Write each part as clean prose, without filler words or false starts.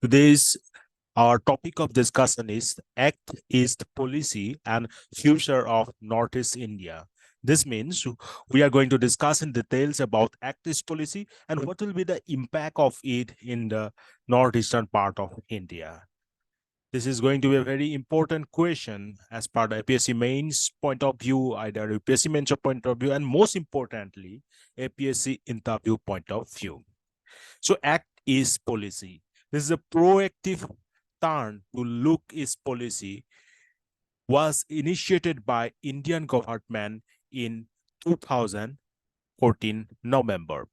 Today's our topic of discussion is Act East Policy and Future of Northeast India. This means we are going to discuss in details about Act East policy and what will be the impact of it in the northeastern part of India. This is going to be a very important question as part of APSC mains point of view, either APSC mains point of view, and most importantly, APSC interview point of view. So Act East policy. This is a proactive turn to look East policy was initiated by Indian government in 2014 November.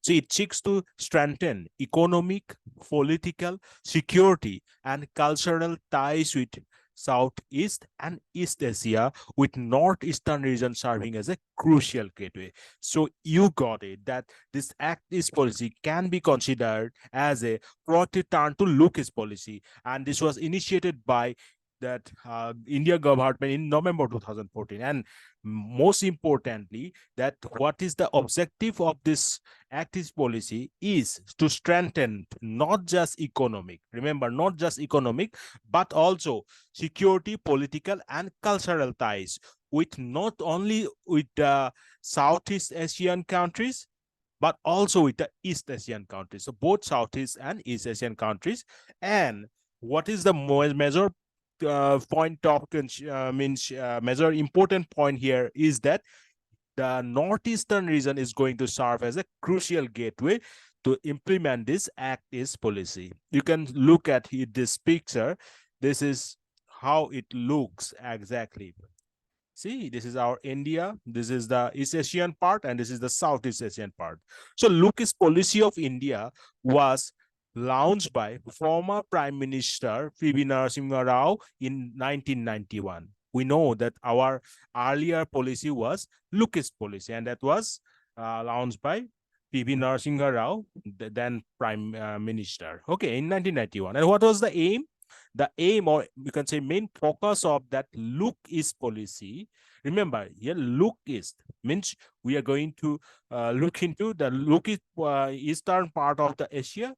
So it seeks to strengthen economic, political, security, and cultural ties with Southeast and East Asia, with Northeastern region serving as a crucial gateway. So you got it that this Act East policy can be considered as a proactive turn to look East policy, and this was initiated by that India government in November 2014. And most importantly, that what is the objective of this Act East policy is to strengthen not just economic, remember, not just economic, but also security, political, and cultural ties with not only with the Southeast Asian countries, but also with the East Asian countries. So both Southeast and East Asian countries. And what is the major point of major important point here is that the northeastern region is going to serve as a crucial gateway to implement this Act East policy. You can look at this picture. This is how it looks exactly. See, this is our India, this is the East Asian part, and this is the Southeast Asian part. So Look East policy of India was launched by former Prime Minister P.V. Narasimha Rao in 1991. We know that our earlier policy was Look East policy, and that was launched by P.V. Narasimha Rao, then Prime Minister, okay, in 1991. And what was the aim? The aim, or you can say main focus of that Look East policy. Remember, here Look East means we are going to look into the Look East, eastern part of the Asia.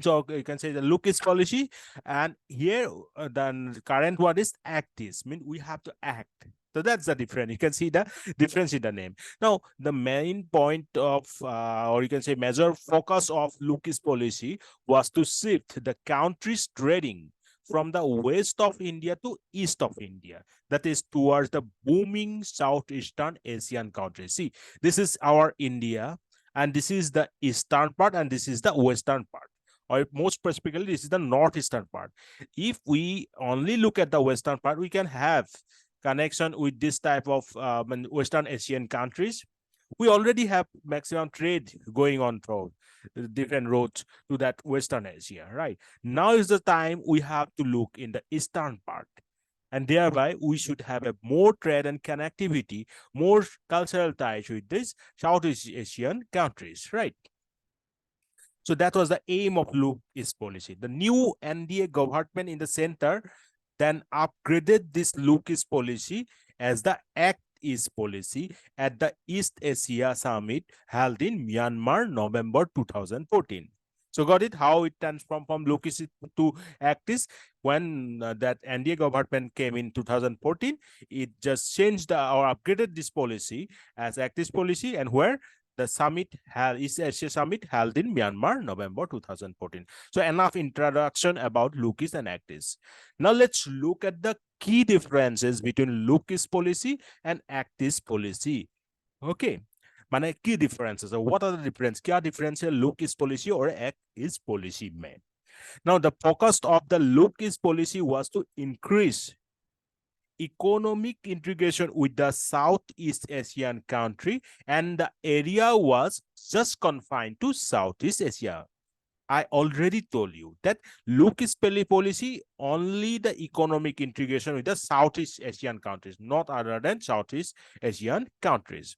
So you can say the Look East policy, and here the current one is Act East. Mean we have to act. So that's the difference. You can see the difference in the name. Now, the main point of, or you can say major focus of Look East policy was to shift the country's trading from the west of India to east of India. That is towards the booming Southeastern Asian countries. See, this is our India, and this is the eastern part, and this is the western part. Or most specifically, this is the northeastern part. If we only look at the western part, we can have connection with this type of Western Asian countries. We already have maximum trade going on through different roads to that Western Asia, right? Now is the time we have to look in the eastern part. And thereby, we should have a more trade and connectivity, more cultural ties with these Southeast Asian countries, right? So that was the aim of Look East policy. The new NDA government in the center then upgraded this Look East policy as the Act East policy at the East Asia Summit held in Myanmar, November 2014. So got it? How it transformed from Look East to Act East. When that NDA government came in 2014, it just changed or upgraded this policy as Act East policy, and where the summit East Asia Summit held in Myanmar, November 2014. So enough introduction about Look East and Act East. Now let's look at the key differences between Look East policy and Act East policy. Okay. মানে key differences. So what are the differences? क्या difference है Look East policy or Act East policy में? Now the focus of the Look East policy was to increase economic integration with the Southeast Asian country, and the area was just confined to Southeast Asia. I already told you that Look East policy only the economic integration with the Southeast Asian countries, not other than Southeast Asian countries.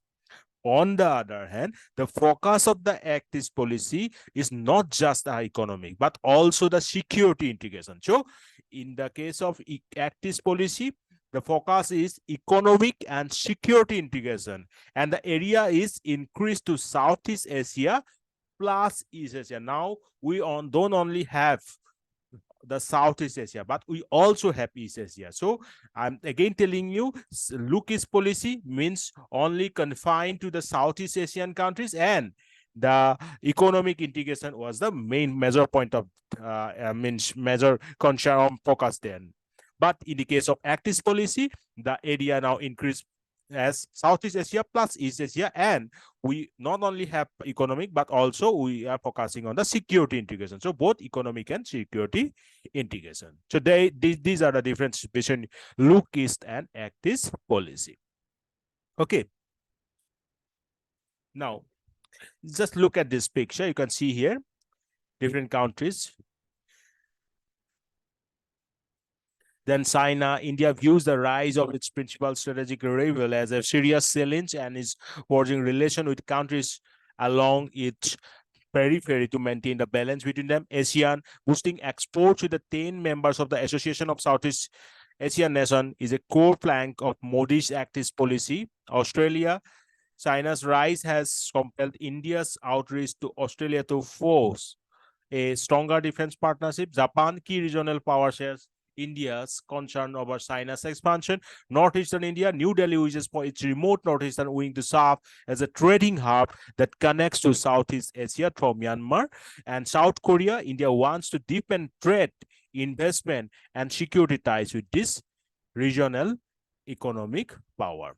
On the other hand, the focus of the Act East policy is not just the economic, but also the security integration. So in the case of Act East policy, the focus is economic and security integration, and the area is increased to Southeast Asia plus East Asia. Now we don't only have the Southeast Asia, but we also have East Asia. So I'm again telling you, look East policy means only confined to the Southeast Asian countries, and the economic integration was the main major point of means major concern focus then. But in the case of Act East policy, the area now increased as Southeast Asia plus East Asia, and we not only have economic but also we are focusing on the security integration. So both economic and security integration. So these are the differences between look East and Act East policy. Okay. Now, just look at this picture. You can see here different countries. Then China, India views the rise of its principal strategic rival as a serious challenge and is forging relation with countries along its periphery to maintain the balance between them. ASEAN, boosting exports with the 10 members of the Association of Southeast Asian Nations is a core plank of Modi's Act East policy. Australia, China's rise has compelled India's outreach to Australia to force a stronger defense partnership. Japan, key regional power shares India's concern over China's expansion. Northeastern India, New Delhi wishes for its remote northeastern wing to serve as a trading hub that connects to Southeast Asia through Myanmar. And South Korea, India wants to deepen trade, investment, and security ties with this regional economic power.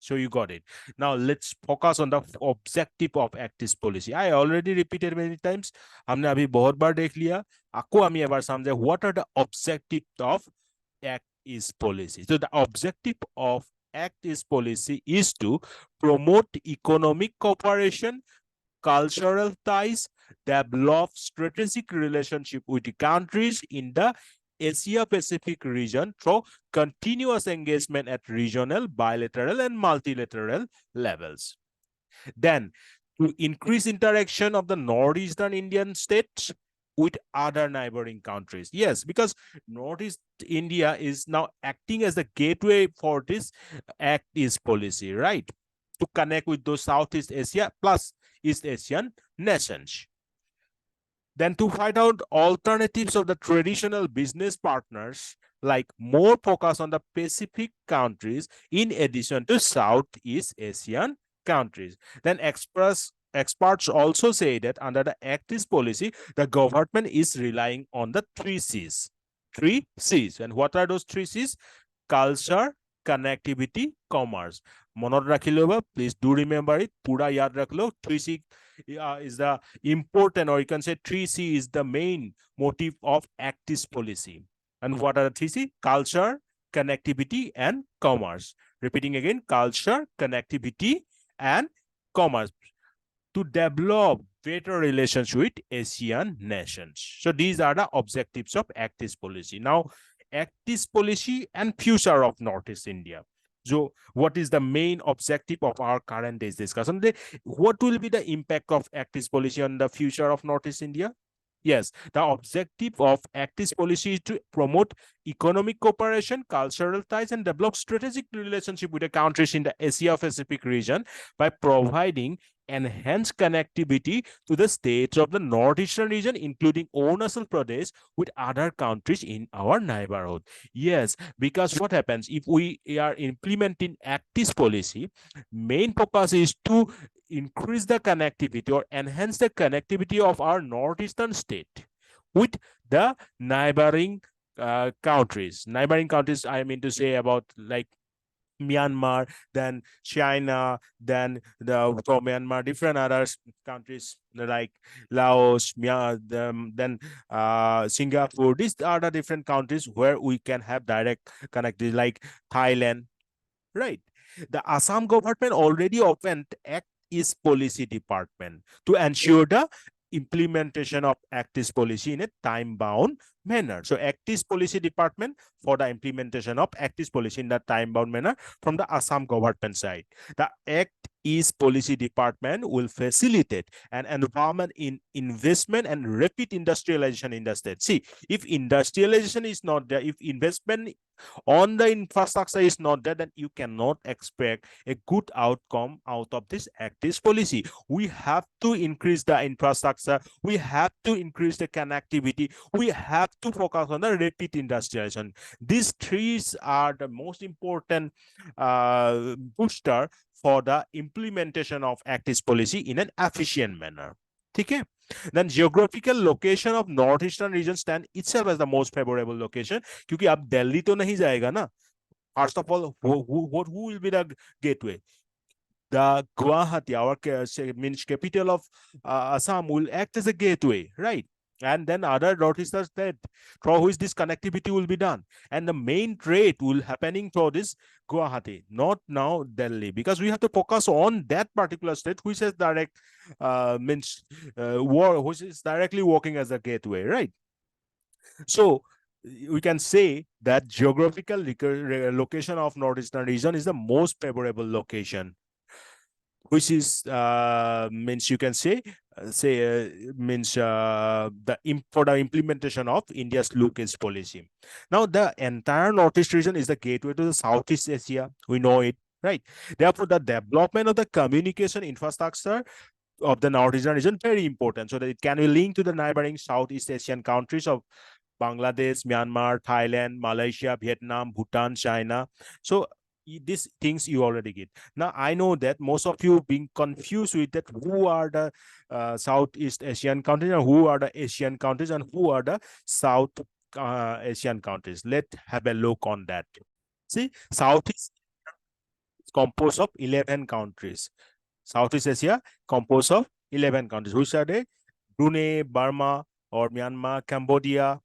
So you got it. Now let's focus on the objective of Act East policy. I already repeated many times. हमने अभी बहुत बार देख लिया. आपको हम ये बार समझे. What are the objectives of Act East policy? So the objective of Act East policy is to promote economic cooperation, cultural ties, develop strategic relationship with the countries in the Asia-Pacific region through continuous engagement at regional, bilateral, and multilateral levels. Then, to increase interaction of the northeastern Indian states with other neighboring countries. Yes, because Northeast India is now acting as the gateway for this Act East policy, right? To connect with those Southeast Asia plus East Asian nations. Then to find out alternatives of the traditional business partners, like more focus on the Pacific countries in addition to Southeast Asian countries. Then experts also say that under the Act East policy, the government is relying on the 3 C's. 3 C's. And what are those 3 C's? Culture, connectivity, commerce. Monot rakhilo, please do remember it. Pura yad rakhlo. 3C is the important, or you can say 3C is the main motive of Act East policy. And what are the 3C? Culture, connectivity, and commerce. Repeating again, culture, connectivity, and commerce to develop better relations with Asian nations. So these are the objectives of Act East policy. Now, Act East policy and future of Northeast India. So what is the main objective of our current day's discussion? What will be the impact of Act East policy on the future of Northeast India? Yes, the objective of Act East policy is to promote economic cooperation, cultural ties, and develop strategic relationship with the countries in the Asia-Pacific region by providing enhanced connectivity to the states of the northeastern region, including Arunachal Pradesh, with other countries in our neighborhood. Yes, because what happens if we are implementing Act East policy, main focus is to increase the connectivity or enhance the connectivity of our northeastern state with the neighboring countries. Neighboring countries, I mean to say about like Myanmar, then China, then from Myanmar, different other countries like Laos, then Singapore. These are the different countries where we can have direct connectivity, like Thailand, right? The Assam government already opened Act East Policy Department to ensure the implementation of Act East policy in a time-bound manner. So Act East Policy Department for the implementation of Act East policy in the time-bound manner from the Assam government side. The Act East Policy Department will facilitate an environment in investment and rapid industrialization in the state. See, if industrialization is not there, if investment on the infrastructure is not there, then you cannot expect a good outcome out of this Act East policy. We have to increase the infrastructure, we have to increase the connectivity, we have to focus on the rapid industrialization. These three are the most important booster for the implementation of Act East policy in an efficient manner. Okay. Then geographical location of northeastern region stand itself as the most favorable location, क्योंकि आप दिल्ली तो नहीं जाएगा ना. First of all, who will be the gateway? The Guwahati, our means capital of Assam, will act as a gateway, right? And then other northeastern state through which this connectivity will be done, and the main trade will happening through this Guwahati, not now Delhi, because we have to focus on that particular state which has direct which is directly working as a gateway, right? So we can say that geographical location of northeastern region is the most favorable location, which is means you can say means for the implementation of India's look-east policy. Now the entire northeast region is the gateway to the Southeast Asia. We know it, right? Therefore, the development of the communication infrastructure of the northeastern region very important, so that it can be linked to the neighboring Southeast Asian countries of Bangladesh, Myanmar, Thailand, Malaysia, Vietnam, Bhutan, China. So these things you already get. Now I know that most of you being confused with that, who are the Southeast Asian countries and who are the Asian countries and who are the South Asian countries. Let's have a look on that. See, Southeast is composed of 11 countries. Southeast Asia composed of 11 countries. Which are they? Brunei, Burma, or Myanmar, Cambodia,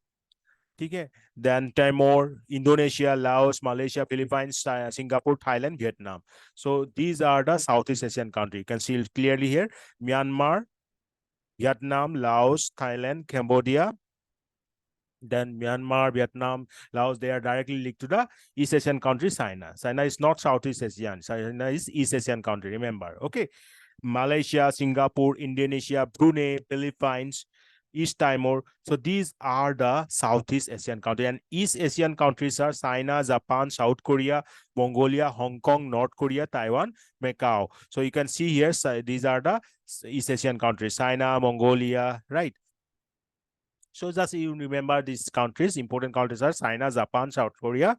okay, then Timor, Indonesia, Laos, Malaysia, Philippines, Singapore, Thailand, Vietnam. So these are the Southeast Asian countries. You can see clearly here: Myanmar, Vietnam, Laos, Thailand, Cambodia. Then Myanmar, Vietnam, Laos, they are directly linked to the East Asian country, China. China is not Southeast Asian. China is East Asian country, remember. Okay. Malaysia, Singapore, Indonesia, Brunei, Philippines, East Timor. So these are the Southeast Asian countries, and East Asian countries are China, Japan, South Korea, Mongolia, Hong Kong, North Korea, Taiwan, Macau. So you can see here, these are the East Asian countries: China, Mongolia, right? So just you remember these countries, important countries are China, Japan, South Korea,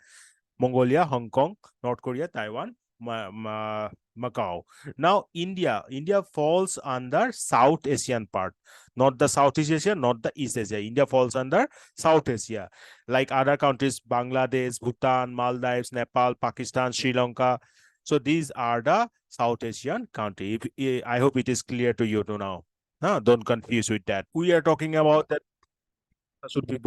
Mongolia, Hong Kong, North Korea, Taiwan, Macau. Now India falls under South Asian part, not the Southeast Asia, not the East Asia. India falls under South Asia, like other countries: Bangladesh, Bhutan, Maldives, Nepal, Pakistan, Sri Lanka. So these are the South Asian countries. I hope it is clear to you now. Don't confuse with that. We are talking about that should be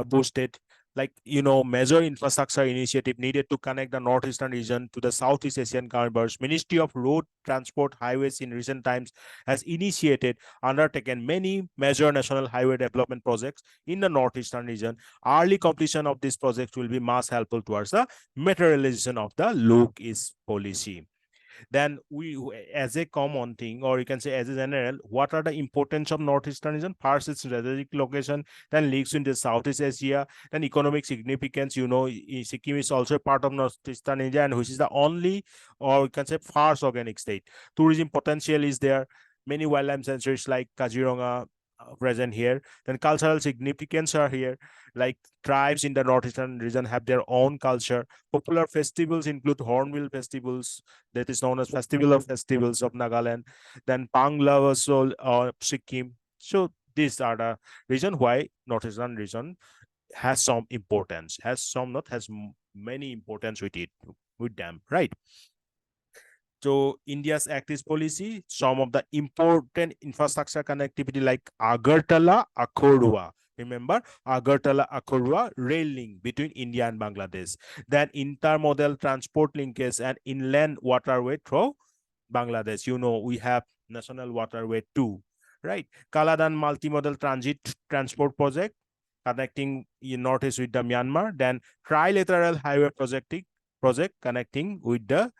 boosted, like major infrastructure initiative needed to connect the northeastern region to the Southeast Asian neighbors. Ministry of Road Transport Highways in recent times has undertaken many major national highway development projects in the northeastern region. Early completion of these projects will be much helpful towards the materialization of the look-east policy. Then we, as a common thing, or you can say as a general, what are the importance of northeastern region? First, its strategic location, then links into Southeast Asia, then economic significance. Sikkim is also a part of northeastern India, and which is the only, or you can say, first organic state. Tourism potential is there. Many wildlife sanctuaries like Kaziranga present here. Then cultural significance are here, like tribes in the northeastern region have their own culture. Popular festivals include Hornbill festivals, that is known as Festival of Festivals of Nagaland, then Panglavasol of Sikkim. So these are the reason why northeastern region has some importance, has many importance with them, right? So India's Act East policy, some of the important infrastructure connectivity like Agartala, Akorwa. Remember, Agartala, Akorwa rail link between India and Bangladesh. Then intermodal transport linkage and inland waterway through Bangladesh. We have national waterway too, right? Kaladan multimodal transit transport project. connecting Northeast with the Myanmar. Then trilateral highway project connecting with the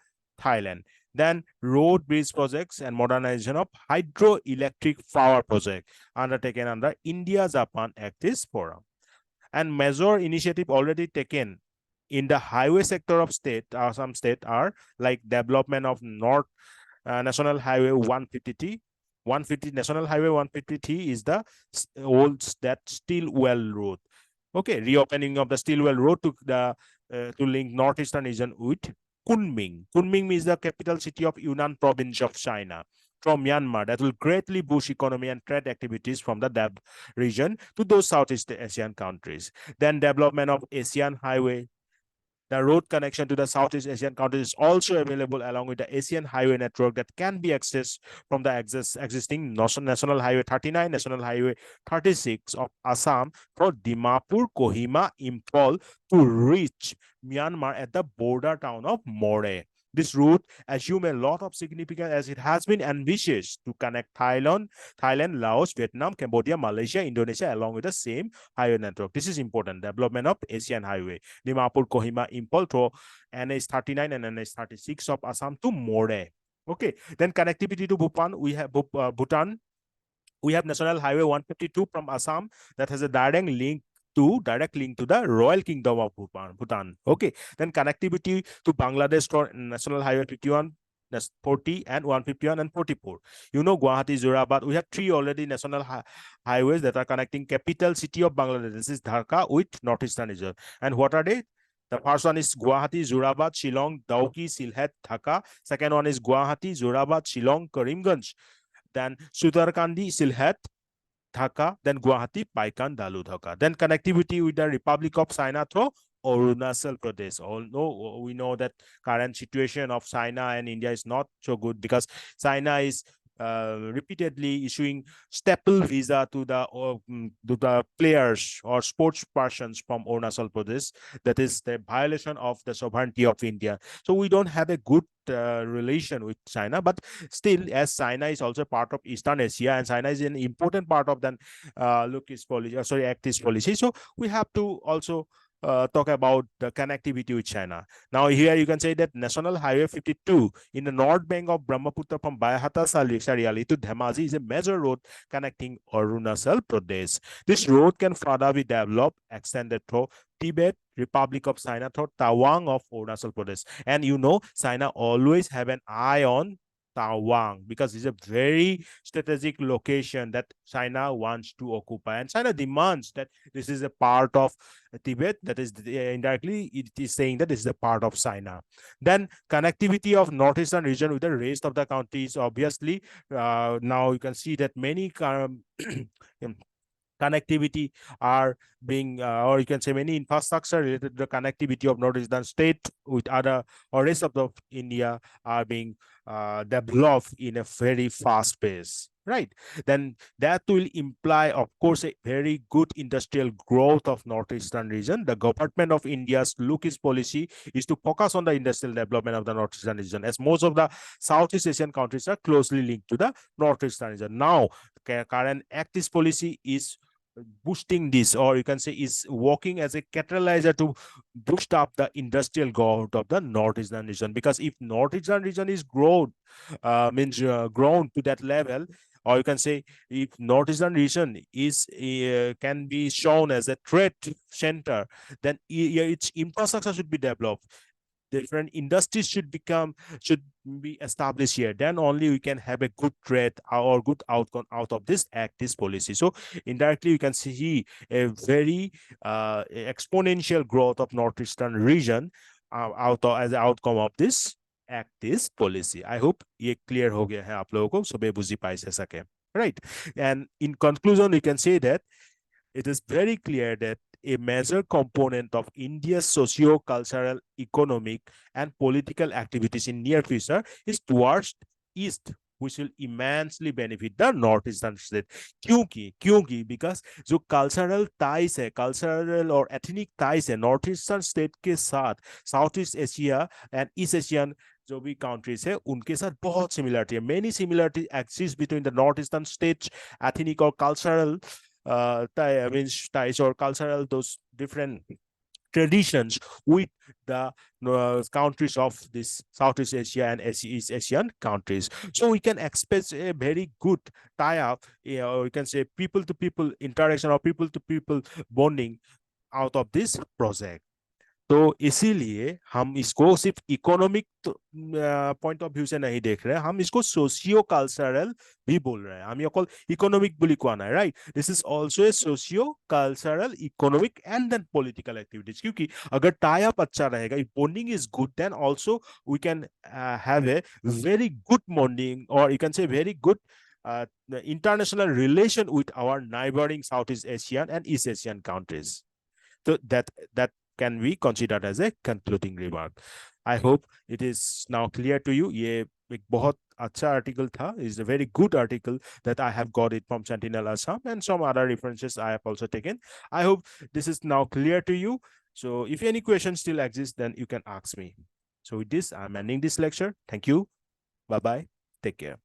Thailand. Then road bridge projects and modernization of hydroelectric power project undertaken under India-Japan Actis Forum. And major initiative already taken in the highway sector of some state are like development of North National Highway 150T. 150 National Highway 150T is the old that Stillwell Road. Okay, reopening of the Stillwell Road to link northeastern region with Kunming. Kunming is the capital city of Yunnan province of China from Myanmar. That will greatly boost economy and trade activities from the region to those Southeast Asian countries. Then development of Asian Highway. The road connection to the Southeast Asian countries is also available along with the Asian highway network that can be accessed from the existing National Highway 39, National Highway 36 of Assam for Dimapur, Kohima, Imphal to reach Myanmar at the border town of More. This route assumes a lot of significance as it has been envisaged to connect Thailand, Laos, Vietnam, Cambodia, Malaysia, Indonesia along with the same highway network. This is important. Development of Asian Highway, Dimapur, Kohima, Imphal through NH 39 and NH 36 of Assam to More. Okay, then connectivity to Bhutan. We have Bhutan. We have National Highway 152 from Assam that has a direct link to the Royal Kingdom of Bhutan. Okay, then connectivity to Bangladesh for National Highway 51, 40 and 151 and 44. You know, Guwahati, Zurabad. We have 3 already national highways that are connecting capital city of Bangladesh. This is Dhaka with northeastern region. And what are they? The first one is Guwahati, Zurabad, Shillong, Dauki, Silhet, Dhaka. Second one is Guwahati, Zurabad, Shillong, Karimganj. Then Sutarkandi, Silhet, Dhaka, then Guwahati, Paikan, Dalu, Dhaka. Then connectivity with the Republic of China through Arunachal Pradesh. Although we know that current situation of China and India is not so good because China is repeatedly issuing staple visa to the players or sports persons from Arunachal Pradesh. That is the violation of the sovereignty of India. So we don't have a good relation with China, but still, as China is also part of Eastern Asia and China is an important part of the Act East policy. So we have to also talk about the connectivity with China. Now here you can say that National Highway 52 in the north bank of Brahmaputra from Bayahata Sariali to Dhemaji is a major road connecting Arunachal Pradesh. This road can further be developed, extended through Tibet, Republic of China through Tawang of Arunachal Pradesh. And you know, China always have an eye on Tawang because it's a very strategic location that China wants to occupy, and China demands that this is a part of Tibet. That is indirectly it is saying that this is a part of China. Then connectivity of northeastern region with the rest of the countries. Obviously, now you can see that many connectivity are being or you can say many infrastructure related to the connectivity of northeastern state with other or rest of the India are being developed in a very fast pace, right? Then that will imply, of course, a very good industrial growth of northeastern region. The government of India's Look-East policy is to focus on the industrial development of the northeastern region, as most of the Southeast Asian countries are closely linked to the northeastern region. Now, current Act East policy is boosting this, or you can say is working as a catalyzer to boost up the industrial growth of the northeastern region. Because if northeastern region is grown to that level, or you can say if northeastern region is can be shown as a trade center, then its infrastructure should be developed. Different industries should be established here. Then only we can have a good trade or good outcome out of this policy. So indirectly we can see a very exponential growth of northeastern region as an outcome of this policy. I hope ये clear हो गया है आप लोगों को, सबे बुझी पाइसे सके, right? And in conclusion, we can say that it is very clear that a major component of India's socio-cultural, economic, and political activities in near future is towards East, which will immensely benefit the northeastern state. क्योंकि because जो cultural ties है, cultural or ethnic ties है northeastern state के साथ Southeast Asia and East Asian जो भी countries है उनके साथ बहुत similarity है. Many similarity exists between the northeastern states, ethnic or cultural ties or cultural those different traditions with the countries of this Southeast Asia and East Asian countries. So we can expect a very good tie-up, we can say people-to-people interaction or people-to-people bonding out of this project. तो इसीलिए हम इसको सिर्फ economic point of view से नहीं देख रहे हैं, हम इसको सोशियो कल्चरल भी बोल रहे हैं. আমি অকল ইকোনমিক বুলি কোৱা নাই, right. This is also a socio cultural economic and then political activities. क्योंकि अगर टाई अप अच्छा रहेगा, if bonding is good, then also we can have a very good bonding और you can say very good international relation with our neighboring Southeast Asian and East Asian countries. So that can be considered as a concluding remark. I hope it is now clear to you. ये एक बहुत अच्छा article था. Is a very good article that I have got it from Sentinel Assam and some other references I have also taken. I hope this is now clear to you. So if any questions still exist, then you can ask me. So with this, I'm ending this lecture. Thank you. Bye-bye. Take care.